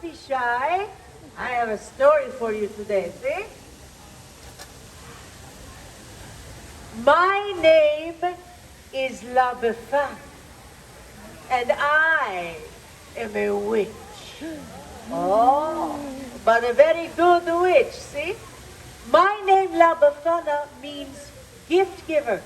Don't be shy. I have a story for you today, see? My name is La Befana, and I am a witch. Oh, but a very good witch, see? My name, La Befana, means gift giver.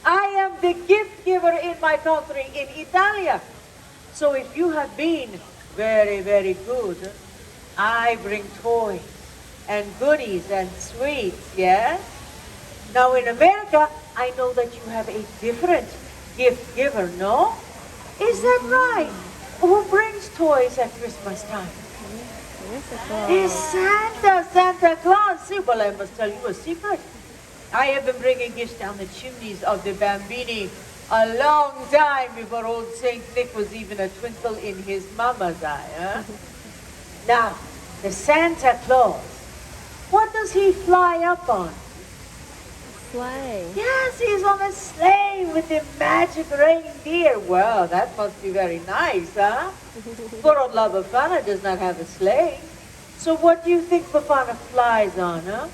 I am the gift giver in my country, in Italia. So if you have been very, very good, I bring toys and goodies and sweets, yes? Now in America, I know that you have a different gift giver, no? Is that right? Who brings toys at Christmas time? It's Santa, Santa Claus. See, well, I must tell you a secret. I have been bringing gifts down the chimneys of the Bambini a long time before old Saint Nick was even a twinkle in his mama's eye, huh? Now, the Santa Claus, what does he fly up on? Sleigh. Yes, he's on a sleigh with the magic reindeer. Well, that must be very nice, huh? Poor old La Befana does not have a sleigh. So what do you think Befana flies on, huh?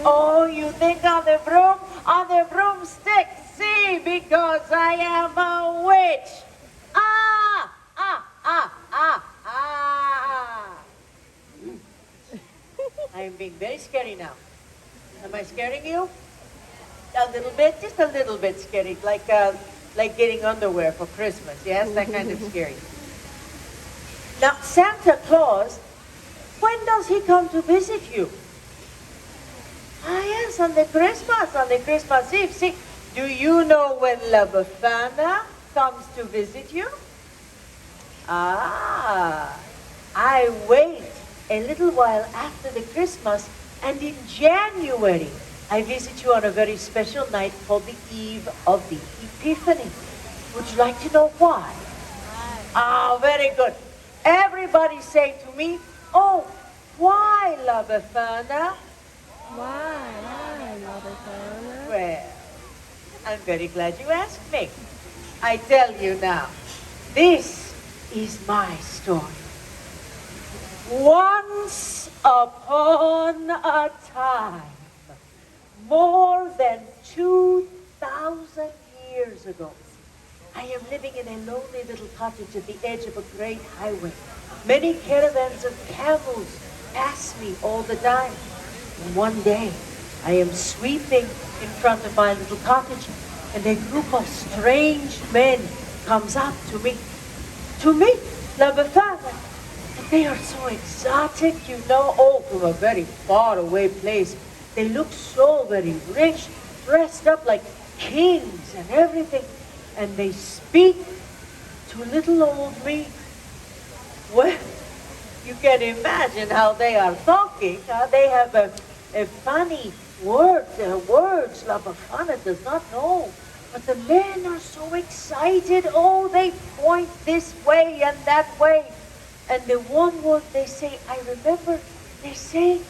Oh, you think on the broom? On the broomstick. See, because I am a witch. Ah, ah, ah, ah, ah. I am being very scary now. Am I scaring you? A little bit, just a little bit scary, like getting underwear for Christmas. Yes, that kind of scary. Now, Santa Claus, when does he come to visit you? Ah, yes, on the Christmas Eve. See, do you know when La Befana comes to visit you? Ah, I wait a little while after the Christmas, and in January, I visit you on a very special night called the Eve of the Epiphany. Would you like to know why? Ah, very good. Everybody say to me, oh, why La Befana? Why, Mother Befana? Well, I'm very glad you asked me. I tell you now, this is my story. Once upon a time, more than 2,000 years ago, I am living in a lonely little cottage at the edge of a great highway. Many caravans of camels pass me all the time. And one day, I am sweeping in front of my little cottage, and a group of strange men comes up to me. To me, La Befana. But they are so exotic, you know, oh, from a very far away place. They look so very rich, dressed up like kings and everything. And they speak to little old me. Well, you can imagine how they are talking. They have a funny words La Befana does not know. But the men are so excited. Oh, they point this way and that way. And the one word they say, I remember, they say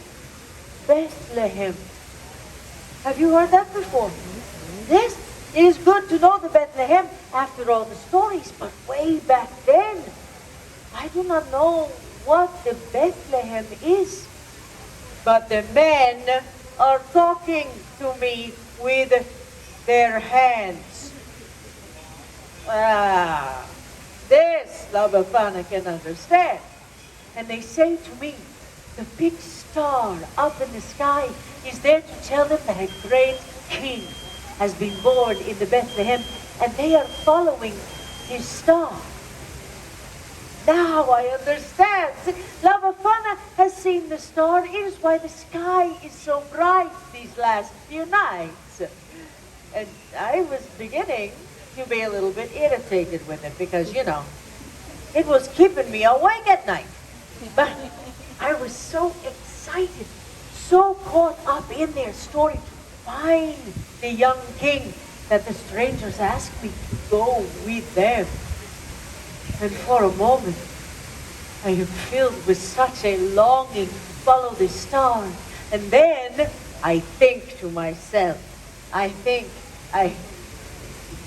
Bethlehem. Have you heard that before? Yes, it is good to know the Bethlehem after all the stories, but way back then, I do not know what the Bethlehem is. But the men are talking to me with their hands. Ah, this La Befana can understand. And they say to me, the big star up in the sky is there to tell them that a great king has been born in the Bethlehem, and they are following his star. Now I understand. La Befana has seen the star. It is why the sky is so bright these last few nights. And I was beginning to be a little bit irritated with it because, you know, it was keeping me awake at night. But I was so excited, so caught up in their story to find the young king that the strangers asked me to go with them. And for a moment, I am filled with such a longing to follow the star. And then I think to myself,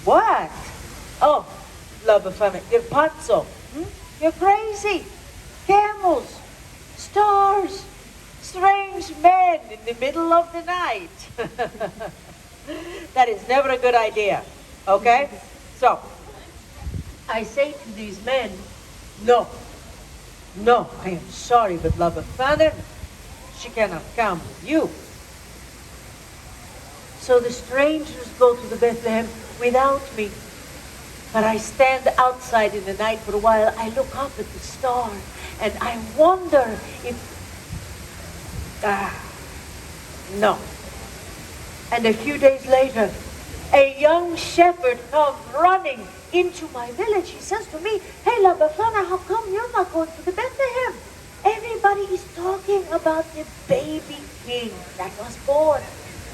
what? Oh, La Befana, you're pazzo. You're crazy. Come bells, stars, strange men in the middle of the night. That is never a good idea, okay? So, I say to these men, no, no, I am sorry, but La Befana, she cannot come with you. So the strangers go to the Bethlehem without me. But I stand outside in the night for a while. I look up at the star and I wonder if... no. And a few days later, a young shepherd comes running into my village. He says to me, "Hey, La Befana, how come you're not going to the Bethlehem? Everybody is talking about the baby king that was born.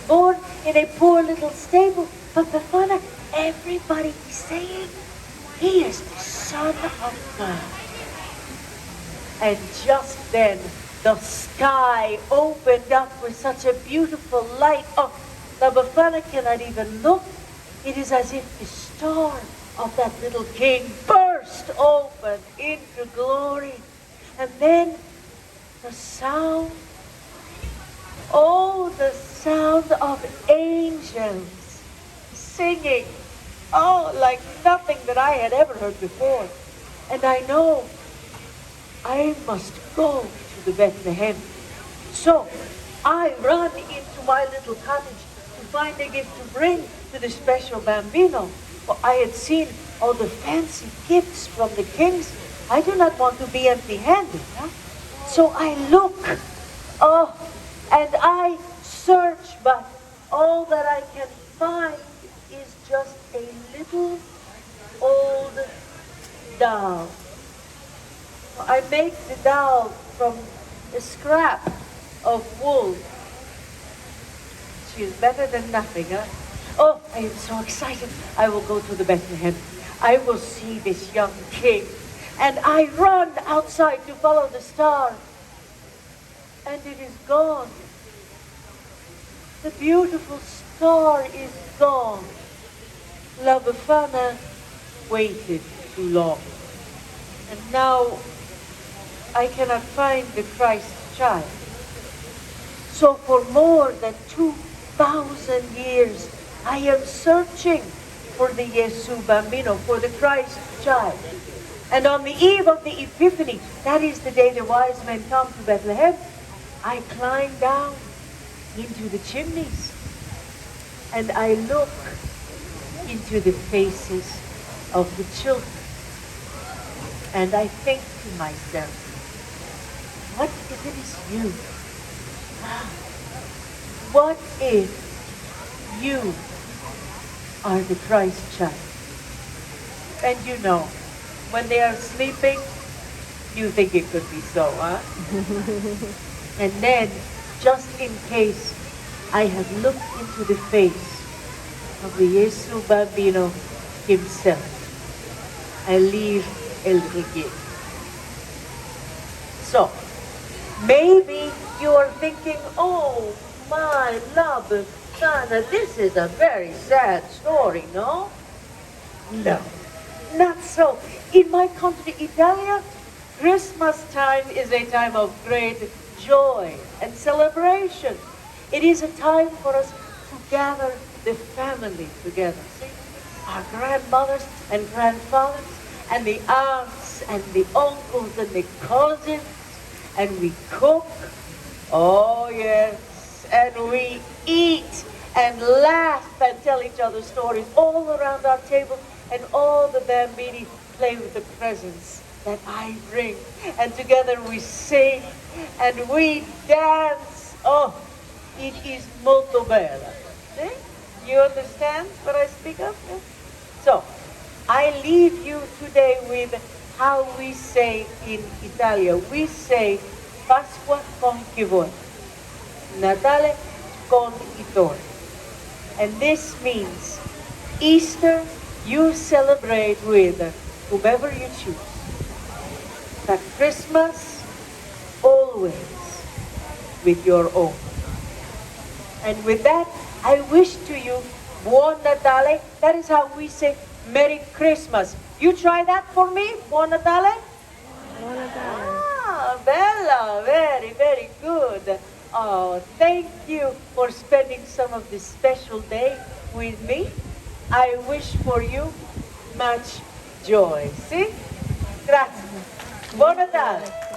Born in a poor little stable. But Befana, everybody is saying he is the Son of God." And just then, the sky opened up with such a beautiful light. Oh, La Befana cannot even look. It is as if the star of that little king burst open into glory. And then the sound, oh, the sound of angels singing, oh, like nothing that I had ever heard before. And I know I must go to the Bethlehem. So I run into my little cottage to find a gift to bring to the special bambino. For I had seen all the fancy gifts from the kings. I do not want to be empty-handed. Huh? So I look, oh, and I search, but all that I can find is just a little old doll. I make the doll from a scrap of wool. She is better than nothing, huh? Oh, I am so excited. I will go to the Bethlehem. I will see this young king. And I run outside to follow the star. And it is gone. The beautiful star is gone. La Befana waited too long. And now I cannot find the Christ child. So for more than 2,000 years, I am searching for the Yesu Bambino, for the Christ child. And on the eve of the Epiphany, that is the day the wise men come to Bethlehem, I climb down into the chimneys and I look into the faces of the children. And I think to myself, what if it is you? What if you are the Christ child? And you know, when they are sleeping, you think it could be so, huh? And then, just in case, I have looked into the face of the Yesu Bambino himself. I leave a little gift. So, maybe you are thinking, oh, my La Befana, this is a very sad story, no? No, not so. In my country, Italia, Christmas time is a time of great joy and celebration. It is a time for us to gather the family together. See? Our grandmothers and grandfathers, and the aunts and the uncles and the cousins, and we cook. Oh yes, and we eat and laugh and tell each other stories all around our table, and all the bambini play with the presents that I bring. And together we sing and we dance. Oh, it is molto bella. See? You understand what I speak of? Yes? So, I leave you today with how we say in Italia. We say Pasqua con chi vuoi, Natale con i tuoi. And this means Easter you celebrate with whomever you choose. But Christmas always with your own. And with that, I wish to you Buon Natale. That is how we say Merry Christmas. You try that for me? Buon Natale? Buon Natale. Ah, Oh, thank you for spending some of this special day with me. I wish for you much joy. See? Grazie. Buon Natale.